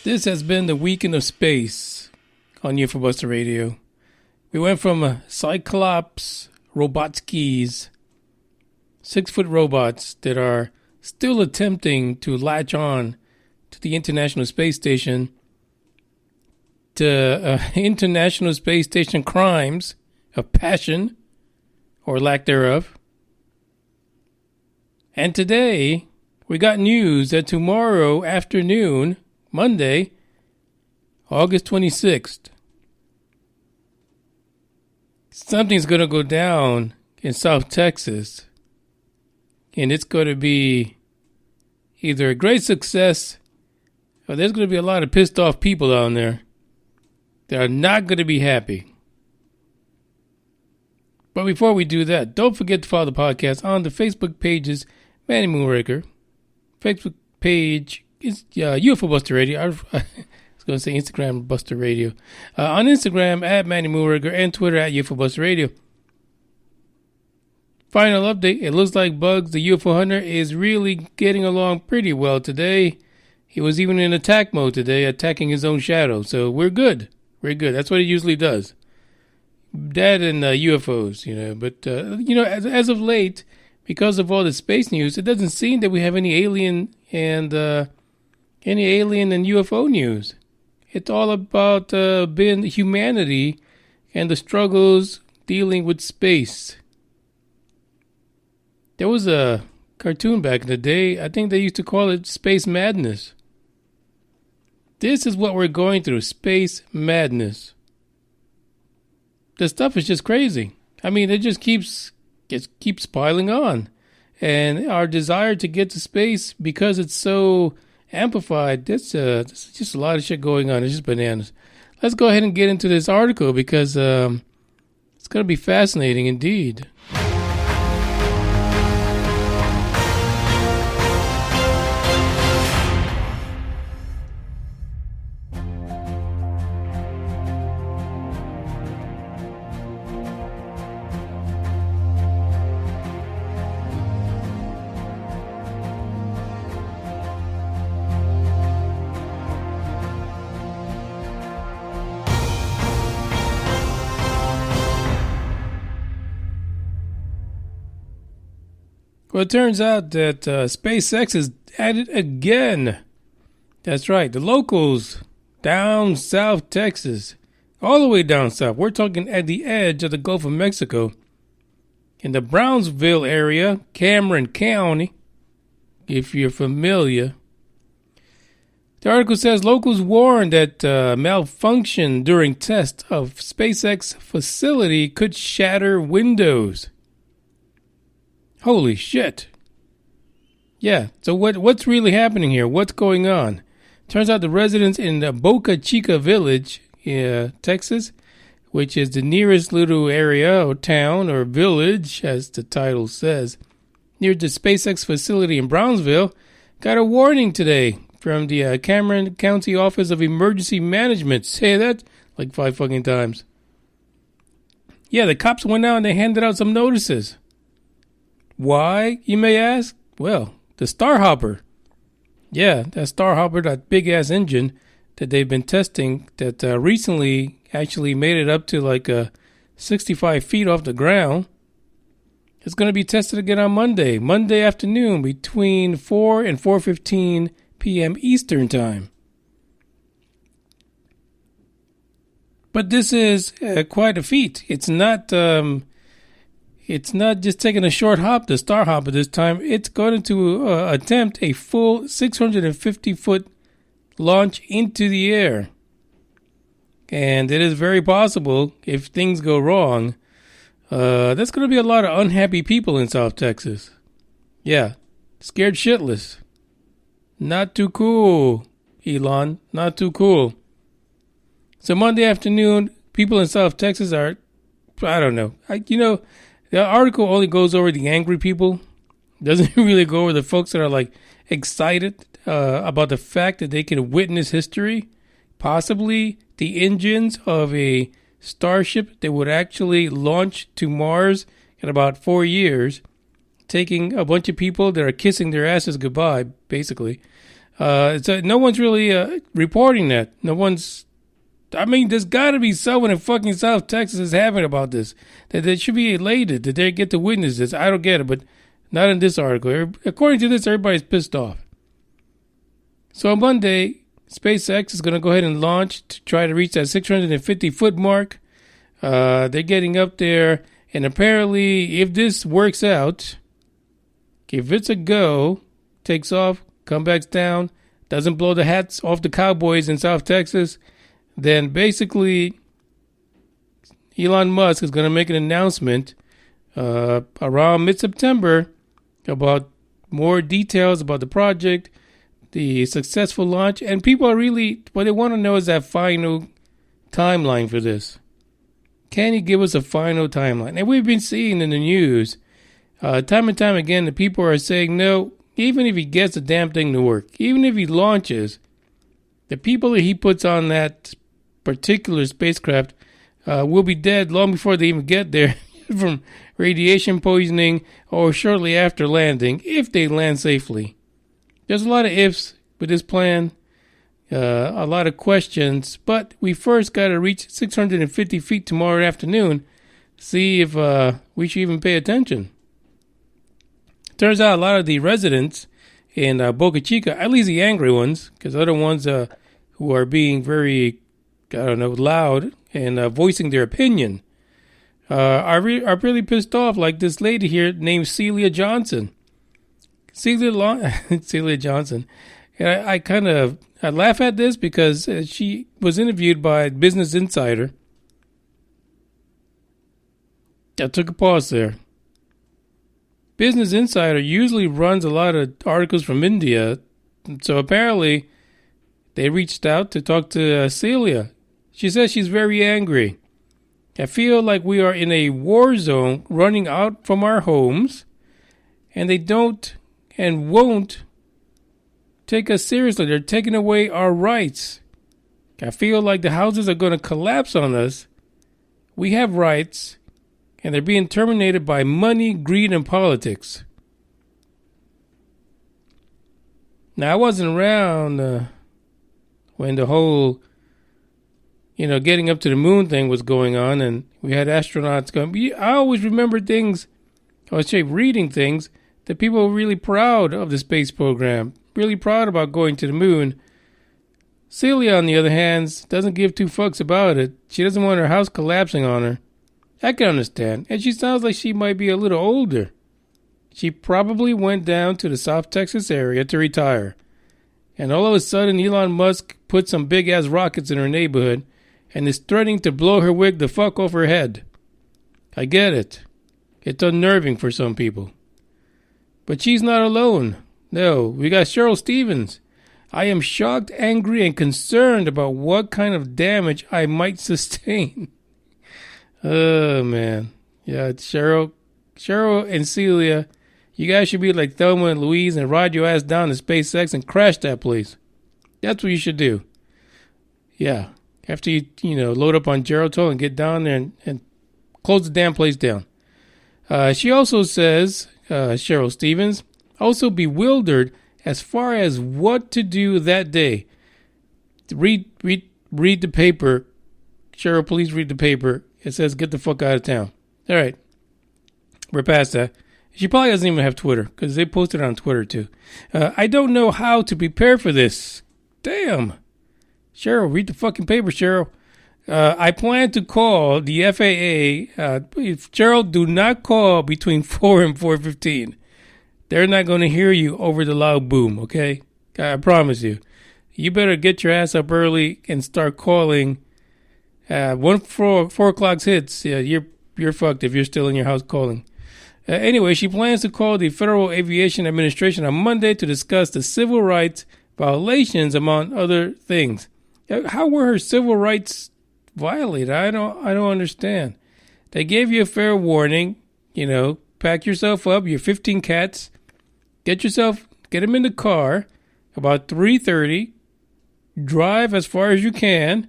This has been the weekend of space on UFO Buster Radio. We went from Cyclops Robotskis, 6-foot robots that are still attempting to latch on to the International Space Station, to International Space Station crimes of passion or lack thereof. And today, we got news that tomorrow afternoon, Monday, August 26th, something's going to go down in South Texas. And it's going to be either a great success or there's going to be a lot of pissed off people down there that are not going to be happy. But before we do that, don't forget to follow the podcast on the Facebook pages, Manny Moonraker. Facebook page is UFO Buster Radio. I was going to say Instagram Buster Radio. On Instagram at Manny Moonraker and Twitter at UFO Buster Radio. Final update. It looks like Bugs, the UFO hunter, is really getting along pretty well today. He was even in attack mode today, attacking his own shadow. So we're good. We're good. That's what he usually does. That and UFOs, But, as of late, because of all the space news, it doesn't seem that we have any alien and UFO news. It's all about being humanity and the struggles dealing with space. There was a cartoon back in the day. I think they used to call it Space Madness. This is what we're going through, space madness. The stuff is just crazy. I mean, it just keeps piling on. And our desire to get to space, because it's so amplified, this is just a lot of shit going on. It's just bananas. Let's go ahead and get into this article because it's going to be fascinating indeed. Well, it turns out that SpaceX is at it again. That's right. The locals down South Texas, all the way down south. We're talking at the edge of the Gulf of Mexico. In the Brownsville area, Cameron County, if you're familiar. The article says locals warned that malfunction during test of SpaceX facility could shatter windows. Holy shit. Yeah, so what's really happening here? What's going on? Turns out the residents in the Boca Chica Village, Texas, which is the nearest little area or town or village, as the title says, near the SpaceX facility in Brownsville, got a warning today from the Cameron County Office of Emergency Management. Say that like 5 fucking times. Yeah, the cops went out and they handed out some notices. Why, you may ask? Well, the Starhopper. Yeah, that Starhopper, that big-ass engine that they've been testing that recently actually made it up to like 65 feet off the ground. It's going to be tested again on Monday afternoon between 4 and 4:15 p.m. Eastern Time. But this is quite a feat. It's not just taking a short hop, the Starhopper this time. It's going to attempt a full 650-foot launch into the air. And it is very possible, if things go wrong, there's going to be a lot of unhappy people in South Texas. Yeah, scared shitless. Not too cool, Elon. Not too cool. So Monday afternoon, people in South Texas are, I don't know. The article only goes over the angry people. Doesn't really go over the folks that are like excited about the fact that they can witness history. Possibly the engines of a starship that would actually launch to Mars in about 4 years, taking a bunch of people that are kissing their asses goodbye, basically, So no one's really reporting that. No one's. I mean, there's got to be someone in fucking South Texas is having about this. That they should be elated that they get to witness this. I don't get it, but not in this article. According to this, everybody's pissed off. So on Monday, SpaceX is going to go ahead and launch to try to reach that 650-foot mark. They're getting up there, and apparently, if this works out, if it's a go, takes off, comes back down, doesn't blow the hats off the cowboys in South Texas, then basically Elon Musk is going to make an announcement around mid-September about more details about the project, the successful launch, and people are really, what they want to know is that final timeline for this. Can he give us a final timeline? And we've been seeing in the news, time and time again, the people are saying, no, even if he gets the damn thing to work, even if he launches, the people that he puts on that particular spacecraft will be dead long before they even get there from radiation poisoning or shortly after landing, if they land safely. There's a lot of ifs with this plan, a lot of questions, but we first got to reach 650 feet tomorrow afternoon, see if we should even pay attention. Turns out a lot of the residents in Boca Chica, at least the angry ones, because other ones who are being very, loud and voicing their opinion, are really pissed off, like this lady here named Celia Johnson. Celia Johnson. And I laugh at this because she was interviewed by Business Insider. I took a pause there. Business Insider usually runs a lot of articles from India, so apparently they reached out to talk to Celia. She says she's very angry. I feel like we are in a war zone running out from our homes, and they don't and won't take us seriously. They're taking away our rights. I feel like the houses are going to collapse on us. We have rights, and they're being terminated by money, greed, and politics. Now, I wasn't around when the whole, getting up to the moon thing was going on, and we had astronauts going. I always remember things, reading things, that people were really proud of the space program, really proud about going to the moon. Celia, on the other hand, doesn't give two fucks about it. She doesn't want her house collapsing on her. I can understand. And she sounds like she might be a little older. She probably went down to the South Texas area to retire. And all of a sudden, Elon Musk put some big-ass rockets in her neighborhood and is threatening to blow her wig the fuck off her head. I get it. It's unnerving for some people. But she's not alone. No, we got Cheryl Stevens. I am shocked, angry, and concerned about what kind of damage I might sustain. Oh, man. Yeah, it's Cheryl and Celia. You guys should be like Thelma and Louise and ride your ass down to SpaceX and crash that place. That's what you should do. Yeah. After you load up on Geritol and get down there and close the damn place down. She also says, Cheryl Stevens, also bewildered as far as what to do that day. Read the paper. Cheryl, please read the paper. It says get the fuck out of town. All right. We're past that. She probably doesn't even have Twitter because they posted it on Twitter too. I don't know how to prepare for this. Damn. Cheryl, read the fucking paper, Cheryl. I plan to call the FAA. Cheryl, do not call between 4 and 4:15. They're not going to hear you over the loud boom, okay? I promise you. You better get your ass up early and start calling. Once 4 o'clock hits, you're fucked if you're still in your house calling. Anyway, she plans to call the Federal Aviation Administration on Monday to discuss the civil rights violations, among other things. How were her civil rights violated? I don't understand. They gave you a fair warning. Pack yourself up. Your 15 cats. Get them in the car about 3:30. Drive as far as you can.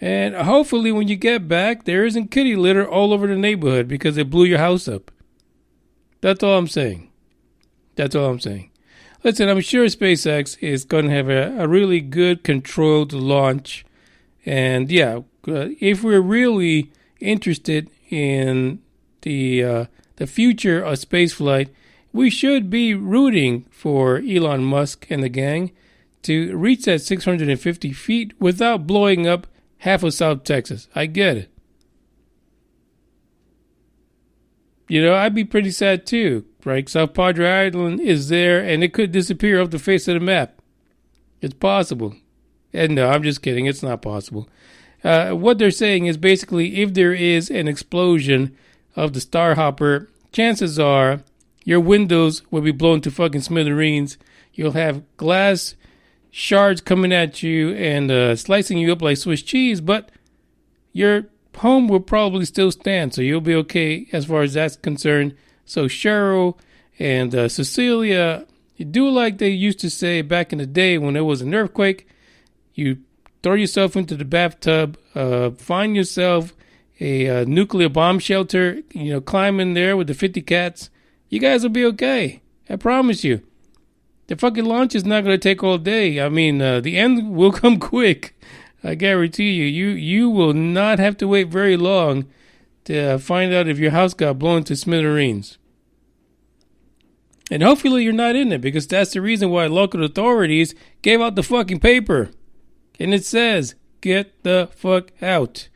And hopefully when you get back, there isn't kitty litter all over the neighborhood because it blew your house up. That's all I'm saying. Listen, I'm sure SpaceX is going to have a really good controlled launch. And yeah, if we're really interested in the future of spaceflight, we should be rooting for Elon Musk and the gang to reach that 650 feet without blowing up half of South Texas. I get it. You know, I'd be pretty sad too, right? South Padre Island is there and it could disappear off the face of the map. It's possible. And no, I'm just kidding. It's not possible. What they're saying is basically if there is an explosion of the Starhopper, chances are your windows will be blown to fucking smithereens. You'll have glass shards coming at you and slicing you up like Swiss cheese, but your home will probably still stand, so you'll be okay as far as that's concerned. So Cheryl and Cecilia, you do like they used to say back in the day when there was an earthquake. You throw yourself into the bathtub, find yourself a nuclear bomb shelter, climb in there with the 50 cats. You guys will be okay. I promise you. The fucking launch is not going to take all day. I mean, the end will come quick. I guarantee you. You will not have to wait very long to find out if your house got blown to smithereens. And hopefully you're not in it, because that's the reason why local authorities gave out the fucking paper. And it says, get the fuck out.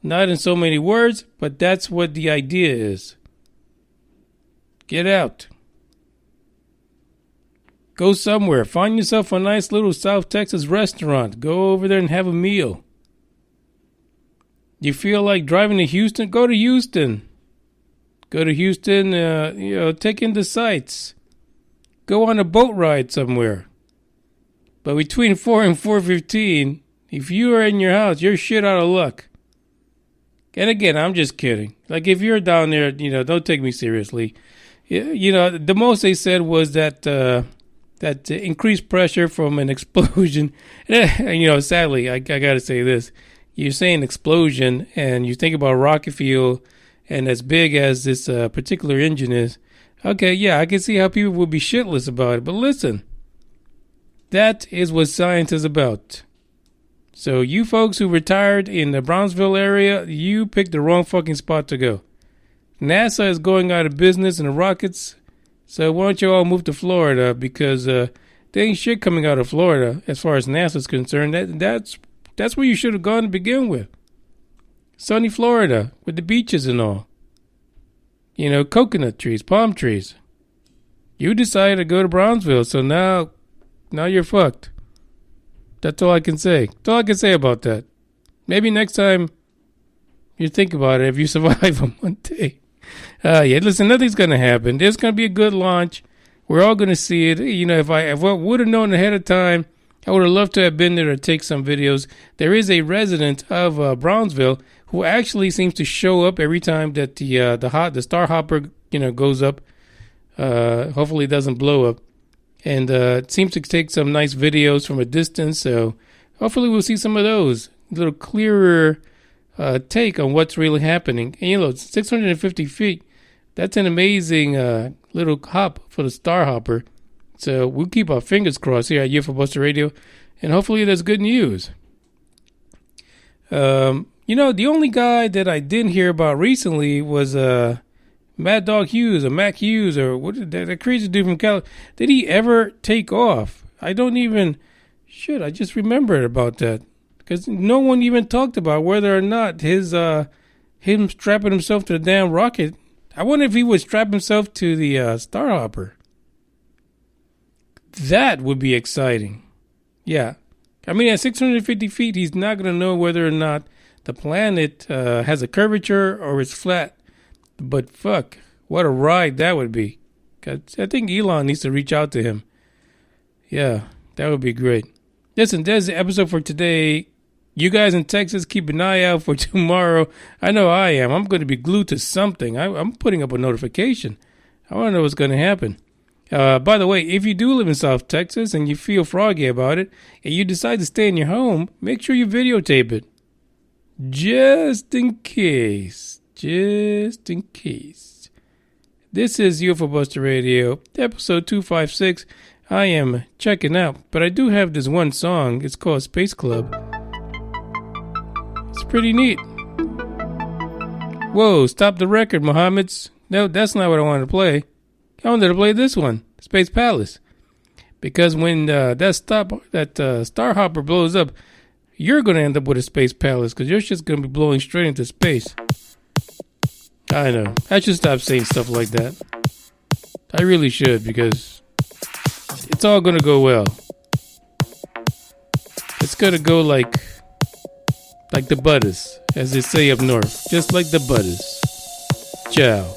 Not in so many words, but that's what the idea is. Get out. Go somewhere. Find yourself a nice little South Texas restaurant. Go over there and have a meal. You feel like driving to Houston? Go to Houston. Go to Houston, take in the sights. Go on a boat ride somewhere. But between 4 and 4:15, if you are in your house, you're shit out of luck. And again, I'm just kidding. Like, if you're down there, don't take me seriously. The most they said was that increased pressure from an explosion. Sadly, I got to say this. You're saying explosion, and you think about rocket fuel, and as big as this particular engine is, okay, yeah, I can see how people would be shitless about it. But listen, that is what science is about. So you folks who retired in the Brownsville area, you picked the wrong fucking spot to go. NASA is going out of business in the rockets, so why don't you all move to Florida, because there ain't shit coming out of Florida as far as NASA's concerned. That's where you should have gone to begin with. Sunny Florida with the beaches and all. Coconut trees, palm trees. You decided to go to Brownsville, so now you're fucked. That's all I can say. That's all I can say about that. Maybe next time you think about it if you survive on one day. Listen, nothing's going to happen. There's going to be a good launch. We're all going to see it. If I would have known ahead of time, I would have loved to have been there to take some videos. There is a resident of Brownsville who actually seems to show up every time that the Starhopper goes up. Hopefully it doesn't blow up. And it seems to take some nice videos from a distance. So hopefully we'll see some of those. A little clearer take on what's really happening. And 650 feet. That's an amazing little hop for the Starhopper. So we'll keep our fingers crossed here at UFO Buster Radio, and hopefully there's good news. The only guy that I didn't hear about recently was Mad Dog Hughes or Mac Hughes, or what that crazy dude from California. Did he ever take off? I just remembered about that, because no one even talked about whether or not him strapping himself to the damn rocket. I wonder if he would strap himself to the Starhopper. That would be exciting. Yeah. I mean, at 650 feet, he's not going to know whether or not the planet has a curvature or is flat. But fuck, what a ride that would be. I think Elon needs to reach out to him. Yeah, that would be great. Listen, there's the episode for today. You guys in Texas, keep an eye out for tomorrow. I know I am. I'm going to be glued to something. I'm putting up a notification. I want to know what's going to happen. By the way, if you do live in South Texas and you feel froggy about it, and you decide to stay in your home, make sure you videotape it. Just in case. Just in case. This is UFO Buster Radio, episode 256. I am checking out. But I do have this one song. It's called Space Club. It's pretty neat. Whoa, stop the record, Mohammeds. No, that's not what I wanted to play. I wanted to play this one, Space Palace. Because when that Starhopper blows up, you're going to end up with a space palace because you're just going to be blowing straight into space. I know. I should stop saying stuff like that. I really should because it's all going to go well. It's going to go like the butters, as they say up north. Just like the butters. Ciao.